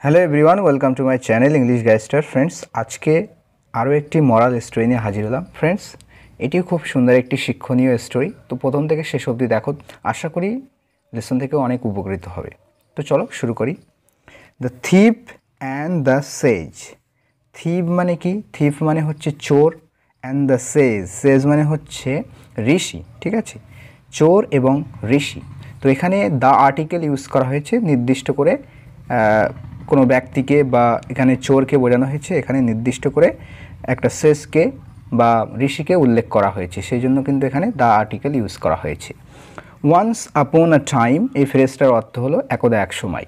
Hello everyone, welcome to my channel English গাইস্টার। Friends, আজকে আরও একটি মরাল স্টোরি নিয়ে হাজির হলাম। ফ্রেন্ডস, এটিও খুব সুন্দর একটি শিক্ষণীয় স্টোরি। তো প্রথম থেকে শেষ অবধি দেখো, আশা করি লেসন থেকে অনেক উপকৃত হবে। তো চলো শুরু করি। দ্য থিপ অ্যান্ড দ্য সেজ। থিপ মানে কি? থিপ মানে হচ্ছে চোর, অ্যান্ড দ্য সেজ, সেজ মানে হচ্ছে ঋষি। ঠিক আছে, চোর এবং ঋষি। তো এখানে দ্য আর্টিকেল ইউজ করা হয়েছে নির্দিষ্ট করে, কোনো ব্যক্তিকে বা এখানে চোরকে বোঝানো হয়েছে, এখানে নির্দিষ্ট করে একটা সেজকে বা ঋষিকে উল্লেখ করা হয়েছে, সেই জন্য কিন্তু এখানে দ্য আর্টিকেল ইউজ করা হয়েছে। ওয়ান্স আপন আ টাইম, এই ফ্রেজটার অর্থ হলো একদা এক সময়।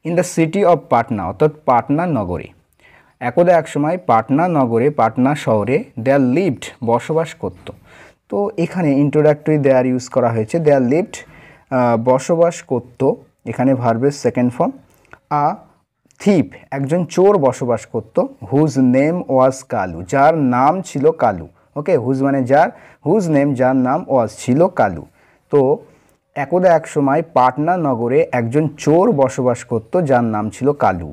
In the city of Patna, অর্থাৎ পাটনা নগরে। একদা এক সময় পাটনা নগরে, পাটনা শহরে দেয়ার লিভড, বসবাস করত। তো এখানে ইন্ট্রোডাক্টরি দেয়ার ইউজ করা হয়েছে। দেয়ার লিভড, বসবাস করত, এখানে ভার্বের সেকেন্ড ফর্ম। আ থিপ, একজন চোর বসবাস করত। হুজ নেম ওয়াজ কালু, যার নাম ছিল কালু। ওকে, হুজ মানে যার, হুজ নেম যার নাম ওয়াজ ছিল কালু। তো একদা এক সময় পাটনা নগরে একজন চোর বসবাস করত যার নাম ছিল Kalu.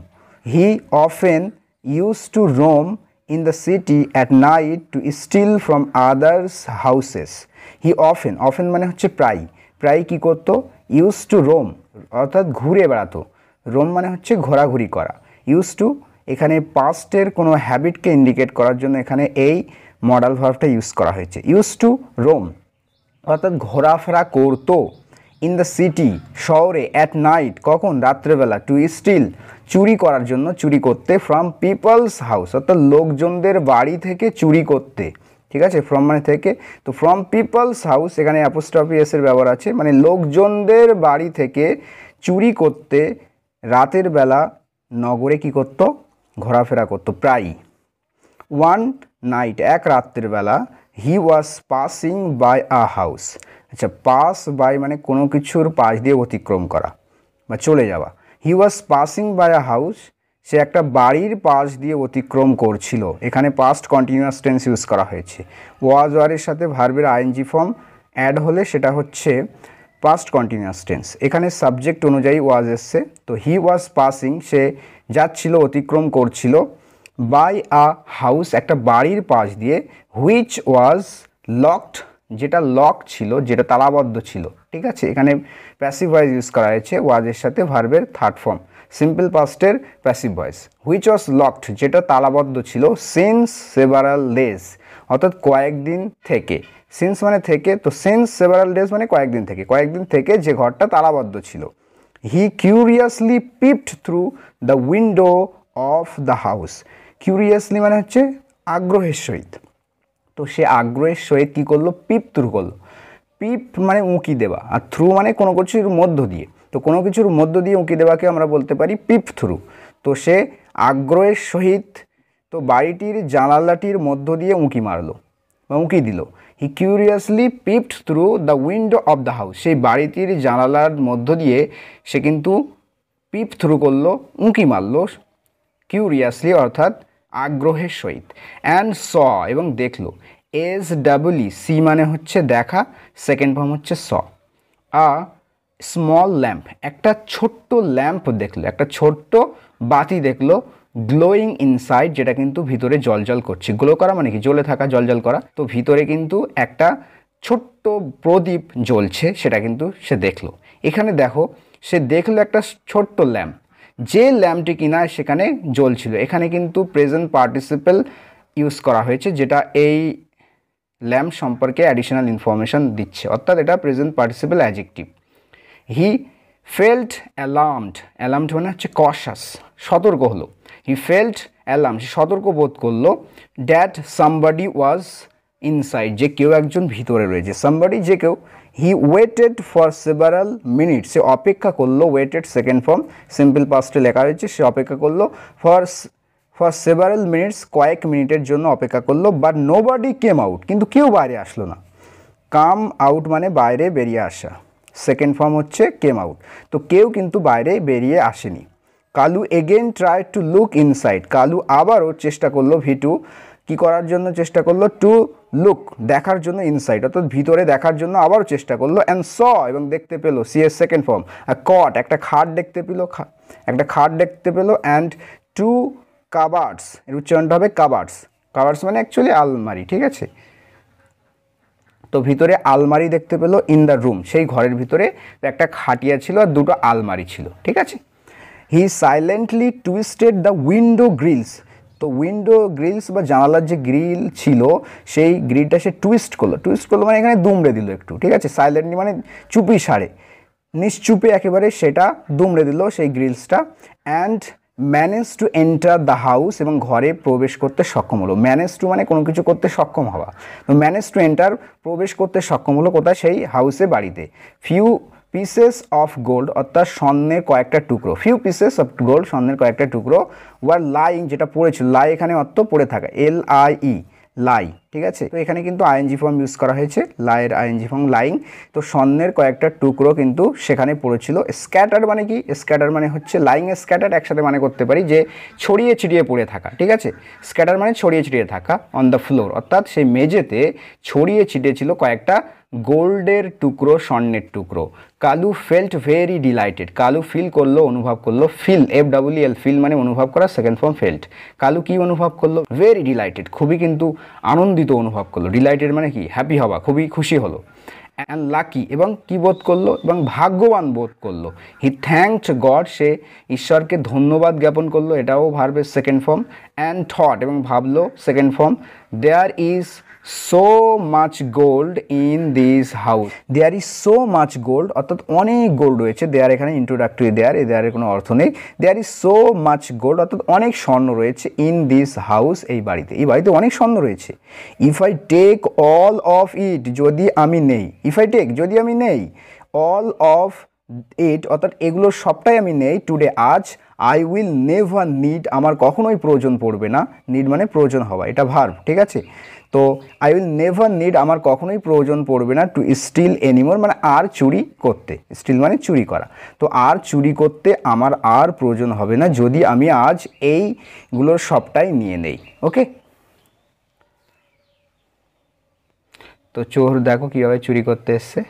He often use to roam in the city at night to steal from others houses. He often, often মানে হচ্ছে প্রায়, প্রায় কী করতো? ইউজ টু রোম, অর্থাৎ ঘুরে বেড়াতো। রোম মানে হচ্ছে ঘোরাঘুরি করা। ইউজ টু এখানে পাস্টের কোনো হ্যাবিটকে ইন্ডিকেট করার জন্য এখানে এই মডাল ভার্বটা ইউজ করা হয়েছে। ইউজ টু রোম অর্থাৎ ঘোরাফেরা করতো। ইন দ্য সিটি, শহরে। অ্যাট নাইট, কখন? রাত্রেবেলা। টু স্টিল, চুরি করার জন্য, চুরি করতে। ফ্রম পিপলস হাউস, অর্থাৎ লোকজনদের বাড়ি থেকে চুরি করতে। ঠিক আছে, ফ্রম মানে থেকে। তো ফ্রম পিপলস হাউস, এখানে অ্যাপোস্ট্রফি এসের ব্যবহার আছে, মানে লোকজনদের বাড়ি থেকে চুরি করতে রাতের বেলা নগরে কি করতো? ঘোরাফেরা করতো প্রায়ই। ওয়ান নাইট, এক রাত্রের বেলা। He was passing by a house. আচ্ছা, পাস বাই মানে কোনো কিছুর পাশ দিয়ে অতিক্রম করা বা চলে যাওয়া। He was passing by a house, সে একটা বাড়ির পাশ দিয়ে অতিক্রম করছিল। এখানে পাস্ট কন্টিনিউয়াস টেন্স ইউজ করা হয়েছে। ওয়াজ ওয়ারের সাথে ভার্বের আইএনজি ফর্ম অ্যাড হলে সেটা হচ্ছে পাস্ট কন্টিনিউয়াস টেন্স। এখানে সাবজেক্ট অনুযায়ী ওয়াজ এসছে। তো হি ওয়াজ পাসিং, সে যাচ্ছিল, অতিক্রম করছিল। বাই আ হাউস, একটা বাড়ির পাশ দিয়ে। হুইচ ওয়াজ লকড, যেটা লক ছিল, যেটা তালাবদ্ধ ছিল। ঠিক আছে, এখানে প্যাসিভ ভয়েস ইউজ করা হয়েছে ওয়াজের সাথে ভার্বের থার্ড ফর্ম, সিম্পল পাস্টের passive voice. Which was locked, যেটা তালাবদ্ধ ছিল। সিন্স সেভারাল ডেজ, অর্থাৎ কয়েকদিন থেকে। সিন্স মানে থেকে, তো সিন্স সেভারাল ডেজ মানে কয়েকদিন থেকে, কয়েকদিন থেকে যে ঘরটা তালাবদ্ধ ছিল। He curiously peeped through the window of the house. Curiously মানে হচ্ছে আগ্রহের সহিত। তো সে আগ্রহের সহিত কী করলো? পিপ থ্রু করলো। পিপ মানে উঁকি দেওয়া, আর থ্রু মানে কোনো কিছুর মধ্য দিয়ে। তো কোনো কিছুর মধ্য দিয়ে উঁকি দেওয়াকে আমরা বলতে পারি পিপ থ্রু। তো সে আগ্রহের সহিত তো বাড়িটির জানালাটির মধ্য দিয়ে উঁকি মারলো বা উঁকি দিল। He curiously peeped through the window of the house, সেই বাড়িটির জানালার মধ্য দিয়ে সে কিন্তু পিপ থ্রু করলো, উঁকি মারলো কিউরিয়াসলি অর্থাৎ আগ্রহের সহিত। অ্যান্ড স, এবং দেখলো। এস ডাবলই, সি মানে হচ্ছে দেখা, সেকেন্ড ফর্ম হচ্ছে স। আ স্মল ল্যাম্প, একটা ছোট্ট ল্যাম্প দেখলো, একটা ছোট্ট বাতি দেখলো। গ্লোয়িং ইনসাইড, যেটা কিন্তু ভিতরে জলজল করছে। গ্লো করা মানে কি? জ্বলে থাকা, জলজল করা। তো ভিতরে কিন্তু একটা ছোট্ট প্রদীপ জ্বলছে, সেটা কিন্তু সে দেখলো। এখানে দেখো, সে দেখলো একটা ছোট্ট ল্যাম্প, যে ল্যাম্পটি কিনা সেখানে জ্বলছিল। এখানে কিন্তু প্রেজেন্ট পার্টিসিপেল ইউজ করা হয়েছে, যেটা এই ল্যাম্প সম্পর্কে অ্যাডিশনাল ইনফরমেশন দিচ্ছে, অর্থাৎ এটা present participle adjective. He felt alarmed, alarmed মানে হচ্ছে কশাস, সতর্ক হলো। হি ফেল্ট অ্যালার্ম, সে সতর্ক বোধ করলো। দ্যাট সামবডি ওয়াজ ইনসাইড, যে কেউ একজন ভিতরে রয়েছে। সামবডি যে কেউ। He waited for several minute, সে অপেক্ষা করলো। ওয়েটেড সেকেন্ড ফর্ম, সিম্পল পাস্টে লেখা হয়েছে। সে অপেক্ষা করলো ফর সেভারাল মিনিটস, কয়েক মিনিটের জন্য অপেক্ষা করলো। বাট নোবডি কেম আউট, কিন্তু কেউ বাইরে আসলো না। কাম আউট মানে বাইরে বেরিয়ে আসা, সেকেন্ড ফর্ম হচ্ছে কেম আউট। তো কেউ কিন্তু বাইরে বেরিয়ে আসেনি। Kalu again try to look inside, Kalu আবারও চেষ্টা করলো, ভিটু কী করার জন্য চেষ্টা করলো? টু লুক দেখার জন্য ইনসাইড, অর্থাৎ ভিতরে দেখার জন্য আবারও চেষ্টা করলো, অ্যান্ড স এবং দেখতে পেলো, সি এর সেকেন্ড ফর্ম, কট একটা খাট দেখতে পেলো, অ্যান্ড টু কাবার্ডস, এর উচ্চারণটা হবে কাবার্ডস, কাবার্ডস মানে অ্যাকচুয়ালি আলমারি, ঠিক আছে। তো ভিতরে আলমারি দেখতে পেলো ইন দ্য রুম, সেই ঘরের ভিতরে একটা খাটিয়া ছিল আর দুটো আলমারি ছিল, ঠিক আছে। He silently twisted the window grills, তো উইন্ডো গ্রিলস বা জানালার যে গ্রিল ছিল সেই গ্রিলটা সে টুইস্ট করলো মানে এখানে দুমড়ে দিল একটু, ঠিক আছে। সাইলেন্টলি মানে চুপি সারে, নিশ্চুপে একেবারে সেটা দুমড়ে দিল সেই গ্রিলসটা। And manage to enter the house, এবং ঘরে প্রবেশ করতে সক্ষম হলো। ম্যানেজ টু মানে কোনো কিছু করতে সক্ষম হওয়া, তো ম্যানেজ টু এন্টার প্রবেশ করতে সক্ষম হলো কোথায়, সেই হাউসে, বাড়িতে। ফিউ পিসেস অফ গোল্ড, অর্থাৎ স্বর্ণের কয়েকটা টুকরো, ফিউ পিসেস অফ গোল্ড স্বর্ণের কয়েকটা টুকরো, ওয়ার লাইং যেটা পড়েছিল, লাই এখানে অর্থ পড়ে থাকা, LIE লাই, ঠিক আছে। তো এখানে কিন্তু আইএনজি ফর্ম ইউজ করা হয়েছে, লাইয়ের আইএনজি ফর্ম লাইং। তো স্বর্ণের কয়েকটা টুকরো কিন্তু সেখানে পড়েছিল। স্ক্যাটার মানে কি, স্ক্যাটার মানে হচ্ছে লাইং স্ক্যাটার একসাথে মানে করতে পারি যে ছড়িয়ে ছিটিয়ে পড়ে থাকা, ঠিক আছে। স্ক্যাটার মানে ছড়িয়ে ছিটিয়ে থাকা, অন দ্য ফ্লোর অর্থাৎ সেই মেঝেতে ছড়িয়ে ছিটিয়ে ছিল কয়েকটা গোল্ডের টুকরো, স্বর্ণের টুকরো। Kalu felt very delighted, Kalu feel করলো, অনুভব করলো, ফিল FWL ফিল মানে অনুভব করা, সেকেন্ড ফর্ম ফেল্ট। কালু কি অনুভব করলো, ভেরি ডিলাইটেড খুবই কিন্তু আনন্দিত অনুভব করলো, ডিলাইটেড মানে কি হ্যাপি হওয়া, খুবই খুশি হলো। অ্যান্ড লাকি এবং কি বোধ করলো, এবং ভাগ্যবান বোধ করলো। হি থ্যাঙ্কড গড, সে ঈশ্বরকে ধন্যবাদ জ্ঞাপন করলো, এটাও ভার্বের সেকেন্ড ফর্ম। অ্যান্ড থট এবং ভাবলো, second form. There is so much gold in this house, there is so much gold অর্থাৎ অনেক গোল্ড রয়েছে, দেয়ার এখানে ইন্ট্রোডাক্টরি দেয়ার, এই দেয়ারের কোনো অর্থ নেই। There is so much gold অর্থাৎ অনেক স্বর্ণ রয়েছে, ইন দিস হাউস এই বাড়িতে, এই বাড়িতে অনেক স্বর্ণ রয়েছে। If I take all of it, যদি আমি নেই, ইফ আই টেক যদি আমি নেই, অল অফ ইট অর্থাৎ এগুলোর সবটাই আমি নেই, টুডে আজ, আই উইল নেভার নিড আমার কখনোই প্রয়োজন পড়বে না, নিড মানে প্রয়োজন হওয়া, এটা ভার্ব, ঠিক আছে। তো আই উইল নেভার নিড আমার কখনোই প্রয়োজন পড়বে না, টু স্টিল এনিমোর মানে আর চুরি করতে, স্টিল মানে চুরি করা, তো আর চুরি করতে আমার আর প্রয়োজন হবে না যদি আমি আজ এইগুলোর সবটাই নিয়ে নেই, ওকে। তো চোর দেখো কীভাবে চুরি করতে এসছে।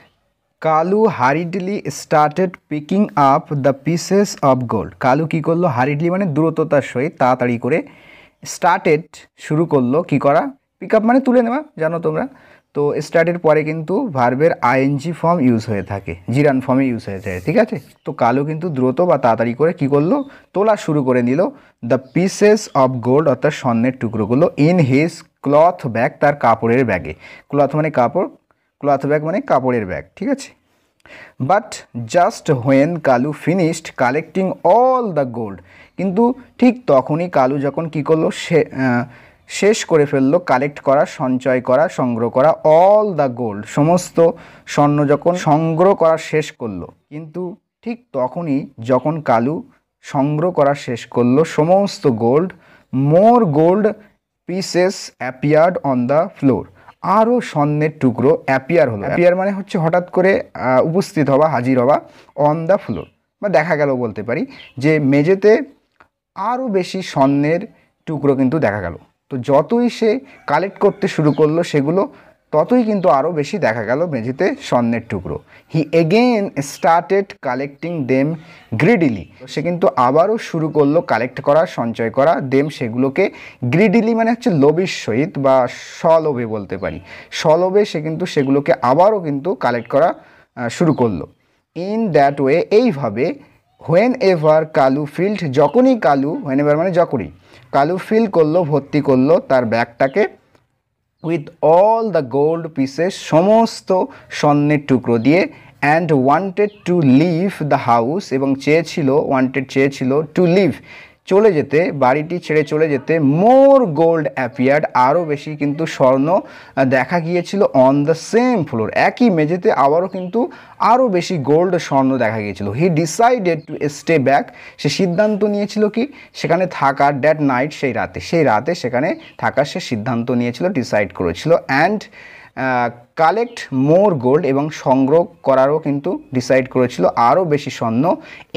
Kalu hurriedly started picking up the pieces of gold, Kalu কী করলো, হারিডলি মানে দ্রুততার সহিত, তাড়াতাড়ি করে, স্টার্টেড শুরু করলো, কি করা, পিক আপ মানে তুলে নেওয়া, জানো তোমরা। তো স্টার্টের পরে কিন্তু ভার্বের আইএনজি ফর্ম ইউজ হয়ে থাকে, জিরান ফর্মে ইউজ হয়ে থাকে, ঠিক আছে। তো কালু কিন্তু দ্রুত বা তাড়াতাড়ি করে কি করলো, তোলা শুরু করে নিল দ্য পিসেস অফ গোল্ড অর্থাৎ স্বর্ণের টুকরোগুলো, ইন হিজ ক্লথ ব্যাগ তার কাপড়ের ব্যাগে, ক্লথ মানে কাপড়, ক্লথ ব্যাগ মানে কাপড়ের ব্যাগ, ঠিক আছে। But just when Kalu finished collecting all the gold, কিন্তু ঠিক তখনই কালু যখন কী করলো, শেষ করে ফেললো কালেক্ট করা, সঞ্চয় করা, সংগ্রহ করা, অল দ্য গোল্ড সমস্ত স্বর্ণ যখন সংগ্রহ করা শেষ করলো, কিন্তু ঠিক তখনই যখন কালু সংগ্রহ করা শেষ করলো সমস্ত gold, more gold pieces appeared on the floor, আরও স্বর্ণের টুকরো অ্যাপিয়ার হলো, অ্যাপিয়ার মানে হচ্ছে হঠাৎ করে উপস্থিত হওয়া, হাজির হওয়া, অন দ্য ফ্লোর বা দেখা গেল বলতে পারি, যে মেঝেতে আরও বেশি স্বর্ণের টুকরো কিন্তু দেখা গেল। তো যতই সে কালেক্ট করতে শুরু করলো সেগুলো, ততই কিন্তু আরও বেশি দেখা গেল মেঝেতে স্বর্ণের টুকরো। হি এগেন স্টার্টেড কালেক্টিং দেম গ্রিডিলি, সে কিন্তু আবারও শুরু করলো কালেক্ট করা, সঞ্চয় করা, দেম সেগুলোকে, গ্রিডিলি মানে হচ্ছে লোভের সহিত বা সলোভে বলতে পারি, সলোভে সে কিন্তু সেগুলোকে আবারও কিন্তু কালেক্ট করা শুরু করলো। ইন দ্যাট ওয়ে এইভাবে, হোয়েন এভার কালু ফিল্ড যখনই কালু, হোয়েন এভার মানে যখনই কালু ফিল করলো, ভর্তি করলো তার ব্যাগটাকে, with all the gold pieces সমস্ত স্বর্ণের টুকরো দিয়ে, and wanted to leave the house এবং চেয়েছিল টু লিভ চলে যেতে, বাড়িটি ছেড়ে চলে যেতে, মোর গোল্ড অ্যাপিয়ার্ড আরও বেশি কিন্তু স্বর্ণ দেখা গিয়েছিল, অন দ্য সেম ফ্লোর একই মেঝেতে আবারও কিন্তু আরও বেশি গোল্ড স্বর্ণ দেখা গিয়েছিল। He decided to stay back, সে সিদ্ধান্ত নিয়েছিল কি সেখানে থাকার, দ্যাট নাইট সেই রাতে সেখানে থাকার সে সিদ্ধান্ত নিয়েছিল, ডিসাইড করেছিল। অ্যান্ড কালেক্ট মোর গোল্ড এবং সংগ্রহ করারও কিন্তু ডিসাইড করেছিল আরও বেশি স্বর্ণ,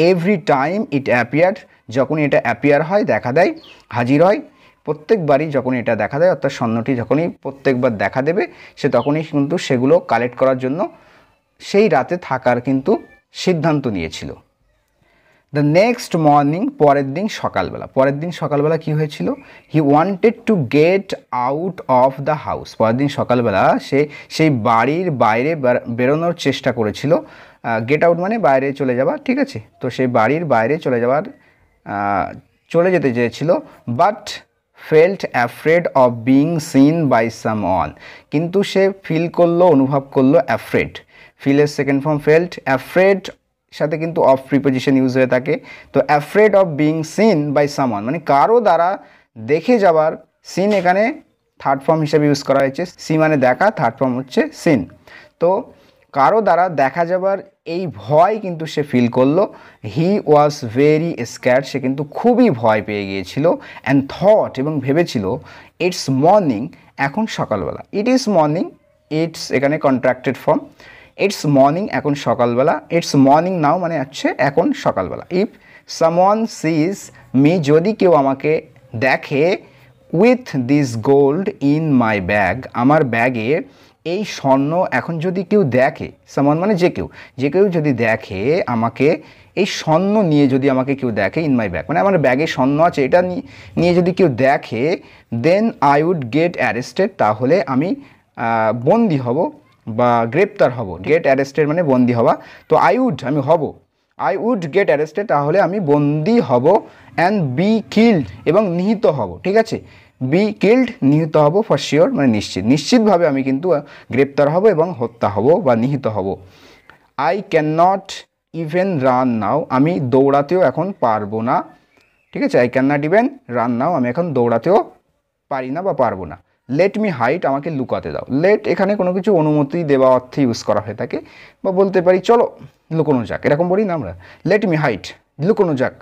এভরি টাইম ইট অ্যাপিয়ার্ড যখন এটা অ্যাপিয়ার হয় দেখা দেয়, হাজির হয়, প্রত্যেকবারই যখন এটা দেখা দেয়, অর্থাৎ স্বর্ণটি যখনই প্রত্যেকবার দেখা দেবে, সে তখনই কিন্তু সেগুলো কালেক্ট করার জন্য সেই রাতে থাকার কিন্তু সিদ্ধান্ত নিয়েছিল। দ্য নেক্সট মর্নিং, পরের দিন সকালবেলা কী হয়েছিল? He wanted to get out of the house. পরের দিন সকালবেলা সে সেই বাড়ির বাইরে বেরোনোর চেষ্টা করেছিল। গেট আউট মানে বাইরে চলে যাওয়া, ঠিক আছে? তো সে বাড়ির বাইরে চলে যেতে চেয়েছিল, but felt afraid of being seen by someone. কিন্তু সে অনুভব করলো অ্যাফ্রেড। ফিলের সেকেন্ড ফর্ম ফেল্ট, অ্যাফ্রেড সাথে কিন্তু অফ প্রিপোজিশন ইউজ হয়ে থাকে। তো afraid of being seen by someone মানে কারো দ্বারা দেখে যাওয়ার, সিন এখানে থার্ড ফর্ম হিসেবে ইউজ করা হয়েছে। সি মানে দেখা, থার্ড ফর্ম হচ্ছে সিন। তো কারো দ্বারা দেখা যাবার এই ভয় কিন্তু সে ফিল করলো। হি ওয়াজ ভেরি স্ক্যার্ড, সে কিন্তু খুবই ভয় পেয়ে গিয়েছিল। অ্যান্ড থট, এবং ভেবেছিল, ইটস মর্নিং, এখন সকালবেলা। ইট ইজ মর্নিং, ইটস এখানে কন্ট্রাক্টেড ফর্ম। ইটস মর্নিং, এখন সকালবেলা। ইটস মর্নিং নাও মানে হচ্ছে এখন সকালবেলা। ইফ সামওয়ান সিজ মি, যদি কেউ আমাকে দেখে, with this gold in my bag, আমার ব্যাগে এই স্বর্ণ এখন যদি কেউ দেখে, সামওয়ান মানে যে কেউ যদি দেখে আমাকে, এই স্বর্ণ নিয়ে যদি আমাকে কেউ দেখে, ইন মাই ব্যাগ মানে আমার ব্যাগে স্বর্ণ আছে, এটা নিয়ে যদি কেউ দেখে, then I would get arrested, তাহলে আমি বন্দি হব বা গ্রেপ্তার হব। গেট অ্যারেস্টেড মানে বন্দি হওয়া। তো আমি হব, আই উড গেট অ্যারেস্টেড, তাহলে আমি বন্দি হব। অ্যান্ড বি কিল্ড, এবং নিহত হব, ঠিক আছে? বি কিল্ড, নিহত হব, ফর শিওর মানে নিশ্চিতভাবে আমি কিন্তু গ্রেপ্তার হব এবং হত্যা হব বা নিহত হব। I cannot even run now নাও, আমি দৌড়াতেও এখন পারবো না, ঠিক আছে? I cannot even run now নাও, আমি এখন দৌড়াতেও পারি না বা পারবো না। লেট মি হাইড, আমাকে লুকাতে দাও। লেট এখানে কোনো কিছু অনুমতি দেওয়া অর্থে ইউজ করা হয়ে থাকে, বা বলতে পারি চলো লুকোনো যাক, এরকম বলি না আমরা। লেট মি হাইড, লুকোনো যাক।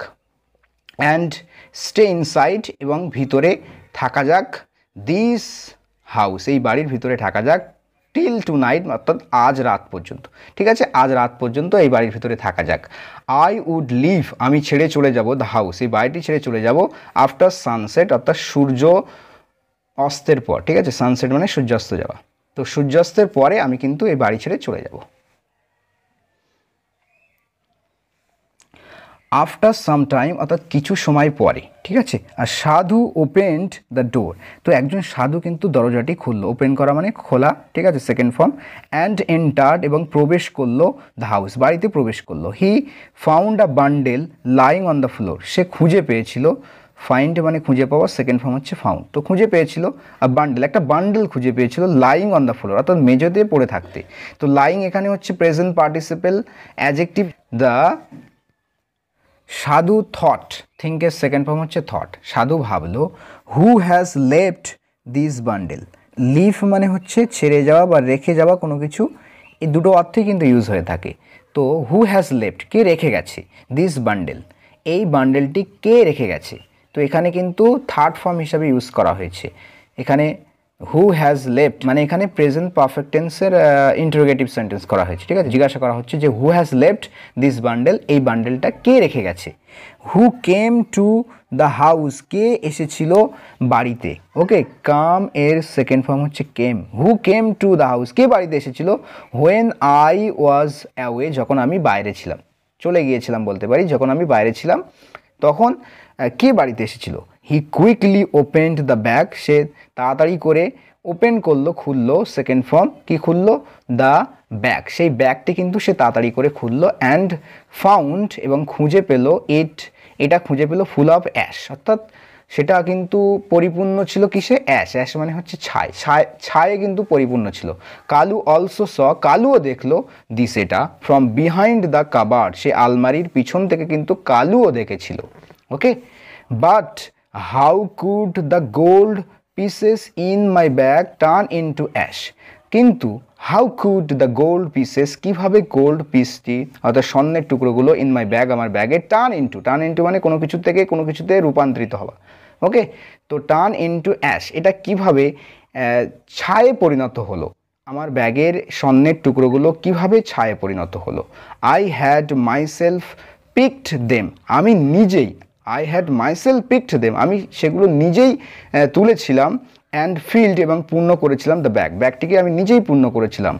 অ্যান্ড স্টে ইনসাইড, এবং ভিতরে থাকা যাক। দিস হাউস, এই বাড়ির ভিতরে থাকা যাক। টিল টু নাইট, অর্থাৎ আজ রাত পর্যন্ত, ঠিক আছে? আজ রাত পর্যন্ত এই বাড়ির ভিতরে থাকা যাক। আই উড লিভ, আমি ছেড়ে চলে যাব, দ্য হাউস, এই বাড়িটি ছেড়ে চলে যাব। আফটার সানসেট, অর্থাৎ সূর্য অস্তের পর, ঠিক আছে? সানসেট মানে সূর্যাস্ত যাওয়া। তো সূর্যাস্তের পরে আমি কিন্তু এই বাড়ি ছেড়ে চলে যাব। আফটার সাম টাইম, অর্থাৎ কিছু সময় পরে, ঠিক আছে? আর সাধু ওপেন্ড দ্য ডোর, তো একজন সাধু কিন্তু দরজাটি খুললো। ওপেন করা মানে খোলা, ঠিক আছে? Second form. অ্যান্ড এন্টার্ড, এবং প্রবেশ করলো, দ্য হাউস, বাড়িতে প্রবেশ করলো। He found a bundle lying on the floor, সে খুঁজে পেয়েছিল। ফাইন্ড মানে খুঁজে পাওয়া, সেকেন্ড ফর্ম হচ্ছে ফাউন্ড। তো খুঁজে পেয়েছিল বান্ডেল, একটা বান্ডেল খুঁজে পেয়েছিল, লাইং অন দ্য ফ্লোর, অর্থাৎ মেঝেতে পড়ে থাকতে। তো লাইং এখানে হচ্ছে present participle adjective. The sadhu thought, থিঙ্কের সেকেন্ড ফর্ম হচ্ছে থট। সাধু ভাবলো। Who has left this bundle, leave মানে হচ্ছে ছেড়ে যাওয়া বা রেখে যাওয়া কোনো কিছু, এই দুটো অর্থেই কিন্তু ইউজ হয়ে থাকে। তো হু হ্যাজ লেফট, কে রেখে গেছে, দিস বান্ডেল, এই বান্ডেলটি কে রেখে গেছে। তো এখানে কিন্তু থার্ড ফর্ম হিসাবে ইউজ করা হয়েছে। এখানে হু হ্যাজ লেফট মানে এখানে প্রেজেন্ট পারফেক্ট টেন্সের ইন্টারোগেটিভ সেন্টেন্স করা হয়েছে, ঠিক আছে? জিজ্ঞাসা করা হচ্ছে যে হু হ্যাজ লেফট দিস বান্ডেল, এই বান্ডেলটা কে রেখে গেছে। হু কেম টু দ্য হাউস, কে এসেছিল বাড়িতে। ওকে, কাম এর সেকেন্ড ফর্ম হচ্ছে কেম। হু কেম টু দ্য হাউস, কে বাড়িতে এসেছিল। হোয়েন আই ওয়াজ অ্যাওয়ে, যখন আমি বাইরে ছিলাম, চলে গিয়েছিলাম বলতে পারি, যখন আমি বাইরে ছিলাম তখন কে বাড়িতে এসেছিল। হি কুইকলি ওপেন্ড দ্য ব্যাগ, সে তাড়াতাড়ি করে ওপেন করলো, খুললো, সেকেন্ড ফর্ম কি খুললো, দ্য ব্যাগ, সেই ব্যাগটি কিন্তু সে তাড়াতাড়ি করে খুললো। অ্যান্ড ফাউন্ড, এবং খুঁজে পেল, এটা খুঁজে পেল ফুল অফ অ্যাশ, অর্থাৎ সেটা কিন্তু পরিপূর্ণ ছিল কিসে, অ্যাশ মানে হচ্ছে ছায়ে কিন্তু পরিপূর্ণ ছিল। কালু অলসো স, কালুও দেখলো, দিস এটা, ফ্রম বিহাইন্ড দ্য কাবার্ড, সে আলমারির পিছন থেকে কিন্তু কালুও দেখেছিল। Okay, but how could the gold pieces in my bag turn into ash, কিন্তু how could the gold pieces, কীভাবে গোল্ড পিসটি অর্থাৎ স্বর্ণের টুকরোগুলো, ইন মাই ব্যাগ আমার ব্যাগে, টার্ন ইনটু মানে কোনো কিছু থেকে কোনো কিছুতে রূপান্তরিত হওয়া। ওকে, তো টার্ন ইনটু অ্যাশ, এটা কিভাবে ছায়ে পরিণত হলো, আমার ব্যাগের স্বর্ণের টুকরোগুলো কিভাবে ছায়ে পরিণত হলো। I had myself picked them, আমি নিজেই, I had myself picked them, আমি সেগুলো নিজেই তুলেছিলাম, অ্যান্ড ফিল্ড এবং পূর্ণ করেছিলাম দ্য ব্যাগ, ব্যাগটিকে আমি নিজেই পূর্ণ করেছিলাম।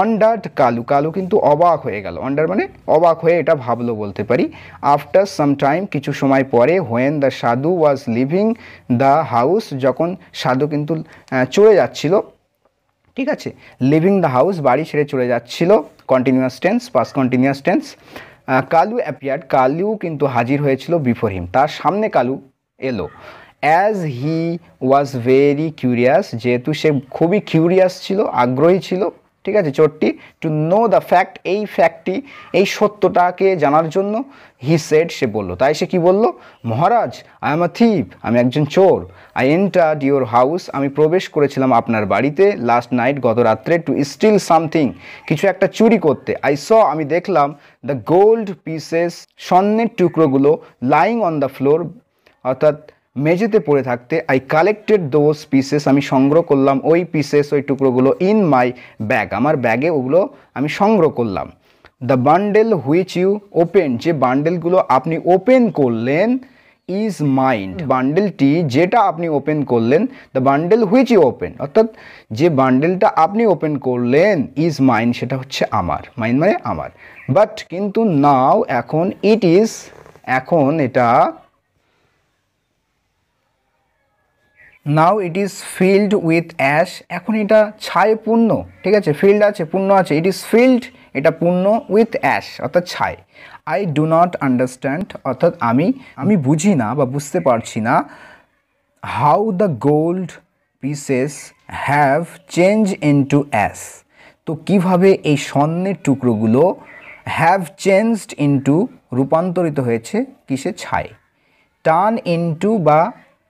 অন্ডার্ড কালু, কালু কিন্তু অবাক হয়ে গেল, অন্ডার মানে অবাক হয়ে এটা ভাবলো বলতে পারি। আফটার সাম টাইম, কিছু সময় পরে, হোয়েন দ্য সাধু ওয়াজ লিভিং দ্য হাউস, যখন সাধু কিন্তু চলে যাচ্ছিল, ঠিক আছে, লিভিং দ্য হাউস বাড়ি ছেড়ে চলে যাচ্ছিল, continuous tense, past continuous tense. Kalu appeared, Kalu কিন্তু হাজির হয়েছিল, বিফোর হিম, তার সামনে কালু এলো। As he was very curious, যেহেতু সে খুবই কিউরিয়াস ছিল, আগ্রহী ছিল, ঠিক আছে, চোরটি, টু নো দ্য ফ্যাক্ট, এই ফ্যাক্টটি, এই সত্যটাকে জানার জন্য, হি সেড, সে বললো, তাই সে কি বলল, মহারাজ, আই এম আ থিপ, আমি একজন চোর। আই এন্টার্ড ইউর হাউস, আমি প্রবেশ করেছিলাম আপনার বাড়িতে, লাস্ট নাইট, গত রাত্রে, টু স্টিল সামথিং, কিছু একটা চুরি করতে। আই স, আমি দেখলাম, দ্য গোল্ড পিসেস, স্বর্ণের টুকরোগুলো, লাইং অন দ্য ফ্লোর, অর্থাৎ মেঝেতে পড়ে থাকতে। আই কালেক্টেড দোজ পিসেস, আমি সংগ্রহ করলাম ওই পিসেস, ওই টুকরোগুলো, ইন মাই ব্যাগ, আমার ব্যাগে ওগুলো আমি সংগ্রহ করলাম। The bundle which you open, যে বান্ডেলগুলো আপনি ওপেন করলেন, ইজ মাইন্ড, বান্ডেলটি যেটা আপনি ওপেন করলেন, the bundle which you open, অর্থাৎ যে বান্ডেলটা আপনি ওপেন করলেন, ইজ মাইন্ড, সেটা হচ্ছে আমার, মাইন্ড মানে আমার। বাট কিন্তু নাও, এখন, ইট ইজ, এখন এটা, now it is filled with ash, এখন এটা ছায় পূর্ণ, ঠিক আছে, ফিল্ড আছে, পূর্ণ আছে, ইট ইজ ফিল্ড, এটা পূর্ণ, উইথ অ্যাশ অর্থাৎ ছায়। আই ডু নট আন্ডারস্ট্যান্ড, অর্থাৎ আমি বুঝি না বা বুঝতে পারছি না, how the gold pieces have change into ash, তো কিভাবে এই স্বর্ণের টুকরোগুলো হ্যাভ চেঞ্জড ইনটু, রূপান্তরিত হয়েছে কিসে, ছায়। টার্ন ইনটু বা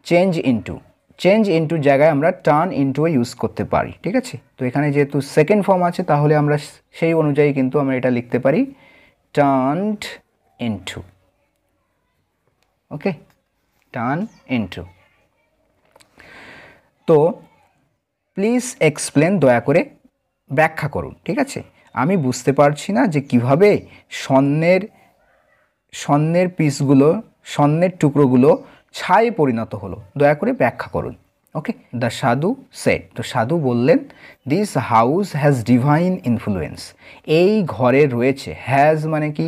চেঞ্জ ইনটু, চেঞ্জ ইনটু জায়গায় আমরা টার্ন ইনটু ইউজ করতে পারি, ঠিক আছে। তো এখানে যেহেতু সেকেন্ড ফর্ম আছে, তাহলে আমরা সেই অনুযায়ী কিন্তু আমরা এটা লিখতে পারি টার্নড ইনটু, ওকে, টার্ন ইনটু। তো প্লিজ এক্সপ্লেন, দয়া করে ব্যাখ্যা করুন, ঠিক আছে, আমি বুঝতে পারছি না যে কিভাবে স্বর্ণের পিসগুলো, স্বর্ণের টুকরোগুলো ছায়ে পরিণত হলো, দয়া করে ব্যাখ্যা করুন, ওকে। দ্য সাধু সেড, তো সাধু বললেন, this house has divine influence, এই ঘরে রয়েছে, হ্যাজ মানে কি,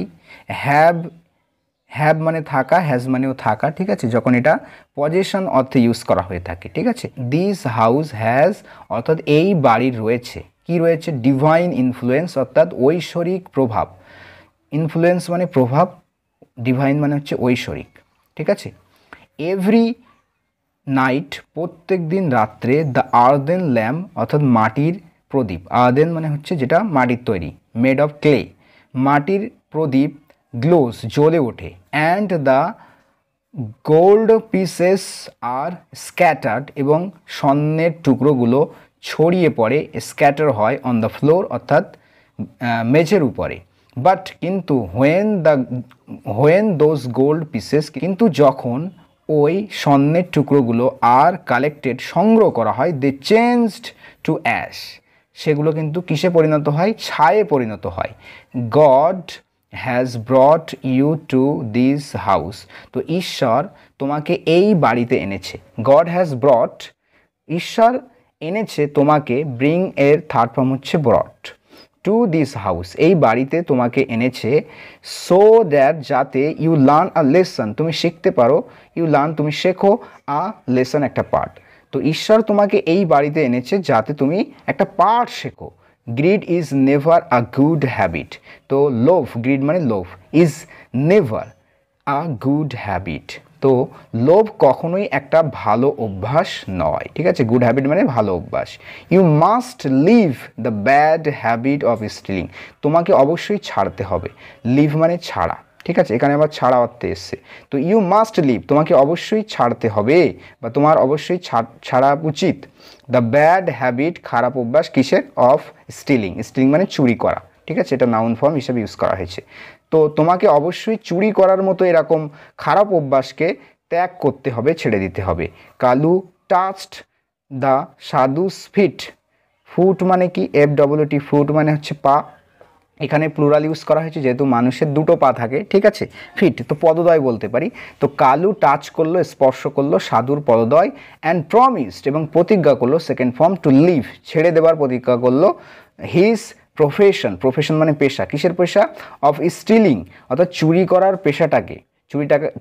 হ্যাভ মানে থাকা, হ্যাজ মানেও থাকা, ঠিক আছে, যখন এটা পজেশন অর্থে ইউজ করা হয়ে থাকে, ঠিক আছে। দিস হাউস হ্যাজ, অর্থাৎ এই বাড়ির রয়েছে, কি রয়েছে, ডিভাইন ইনফ্লুয়েন্স, অর্থাৎ ঐশ্বরিক প্রভাব, ইনফ্লুয়েন্স মানে প্রভাব, ডিভাইন মানে হচ্ছে ঐশ্বরিক, ঠিক আছে। এভরি নাইট, প্রত্যেক দিন রাত্রে, দ্য আর্দেন ল্যাম্প, অর্থাৎ মাটির প্রদীপ, আর্দেন মানে হচ্ছে যেটা মাটির তৈরি, মেড অফ ক্লে, মাটির প্রদীপ, গ্লোস, জ্বলে ওঠে, and the gold pieces are scattered, এবং স্বর্ণের টুকরোগুলো ছড়িয়ে পড়ে, স্ক্যাটার হয়, অন দ্য ফ্লোর, অর্থাৎ মেঝের উপরে। বাট কিন্তু, হোয়েন দোজ গোল্ড পিসেস, কিন্তু যখন ওই স্বর্ণের টুকরোগুলো আর কালেক্টেড, সংগ্রহ করা হয়, দে চেঞ্জড টু অ্যাশ, সেগুলো কিন্তু কিসে পরিণত হয়, ছায়ে পরিণত হয়। God has brought you to this house, তো ঈশ্বর তোমাকে এই বাড়িতে এনেছে, গড হ্যাজ ব্রট, ঈশ্বর এনেছে তোমাকে, ব্রিং এর থার্ড ফর্ম হচ্ছে ব্রট, টু দিস হাউস, এই বাড়িতে তোমাকে এনেছে, সো দ্যাট, যাতে, ইউ লার্ন আ লেসন, তুমি শিখতে পারো, ইউ লার্ন তুমি শেখো, আ লেসন একটা পাঠ, তো ঈশ্বর তোমাকে এই বাড়িতে এনেছে যাতে তুমি একটা পাঠ শেখো। Grid is never a good habit, তো লোভ, গ্রিড মানে লোভ, is never a good habit, তো লোভ কখনোই একটা ভালো অভ্যাস নয়, ঠিক আছে, গুড হ্যাবিট মানে ভালো অভ্যাস। You must leave the bad habit of stealing, তোমাকে অবশ্যই ছাড়তে হবে, লিভ মানে ছাড়া, ঠিক আছে, এখানে আবার ছাড়া অর্থে এসছে, তো ইউ মাস্ট লিভ, তোমাকে অবশ্যই ছাড়তে হবে বা তোমার অবশ্যই ছাড়া উচিত, দ্য ব্যাড হ্যাবিট, খারাপ অভ্যাস, কিসের, অফ স্টিলিং, স্টিলিং মানে চুরি করা, ঠিক আছে, এটা নাউন ফর্ম হিসেবে ইউজ করা হয়েছে, তো তোমাকে অবশ্যই চুরি করার মতো এরকম খারাপ অভ্যাসকে ত্যাগ করতে হবে, ছেড়ে দিতে হবে। Kalu touched the sadhu's feet, foot মানে কি, FWT, ফুট মানে হচ্ছে পা, এখানে প্লুরাল ইউজ করা হয়েছে যেহেতু মানুষের দুটো পা থাকে, ঠিক আছে। ফিট তো পদদ্বয় বলতে পারি। তো কালু টাচ করলো, স্পর্শ করলো সাধুর পদদ্বয়, অ্যান্ড প্রমিসড এবং প্রতিজ্ঞা করলো, সেকেন্ড ফর্ম, টু লিভ ছেড়ে দেবার প্রতিজ্ঞা করলো, হিজ প্রফেশন মানে পেশা, কিসের পেশা, অফ স্টিলিং অর্থাৎ চুরি করার পেশাটাকে,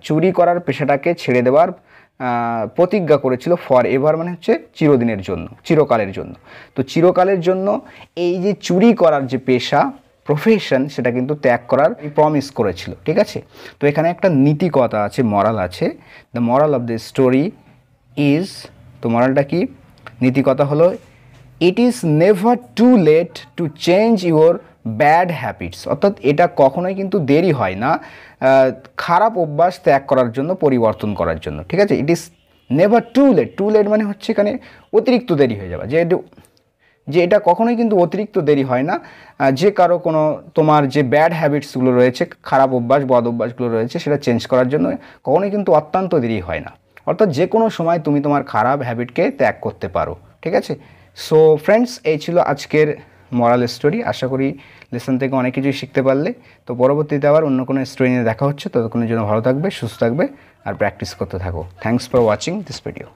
চুরি করার পেশাটাকে ছেড়ে দেওয়ার প্রতিজ্ঞা করেছিল, ফর এভার মানে হচ্ছে চিরদিনের জন্য, চিরকালের জন্য। তো চিরকালের জন্য এই যে চুরি করার যে পেশা, প্রফেশন, সেটা কিন্তু ত্যাগ করার প্রমিস করেছিল, ঠিক আছে। তো এখানে একটা নীতি কথা আছে, মরাল আছে। The moral of the story is, তো মরালটা কি, নীতি কথা হলো, it is never too late to change your bad habits, অর্থাৎ এটা কখনোই কিন্তু দেরি হয় না খারাপ অভ্যাস ত্যাগ করার জন্য, পরিবর্তন করার জন্য, ঠিক আছে। It is never too late মানে হচ্ছে এখানে অতিরিক্ত দেরি হয়ে যাবে, যে এটা কখনোই কিন্তু অতিরিক্ত দেরি হয় না যে কারো কোনো তোমার যে ব্যাড হ্যাবিটসগুলো রয়েছে, খারাপ অভ্যাস, বদ অভ্যাসগুলো রয়েছে, সেটা চেঞ্জ করার জন্য কখনোই কিন্তু অত্যন্ত দেরি হয় না। অর্থাৎ যে কোনো সময় তুমি তোমার খারাপ হ্যাবিটকে ত্যাগ করতে পারো, ঠিক আছে। সো ফ্রেন্ডস, এই ছিল আজকের মরাল স্টোরি। আশা করি লেসন থেকে অনেক কিছুই শিখতে পারলে। তো পরবর্তীতে আবার অন্য কোনো স্টোরি নিয়ে দেখা হচ্ছে, ততক্ষণের জন্য ভালো থাকবে, সুস্থ থাকবে আর প্র্যাকটিস করতে থাকো। Thanks for watching this video.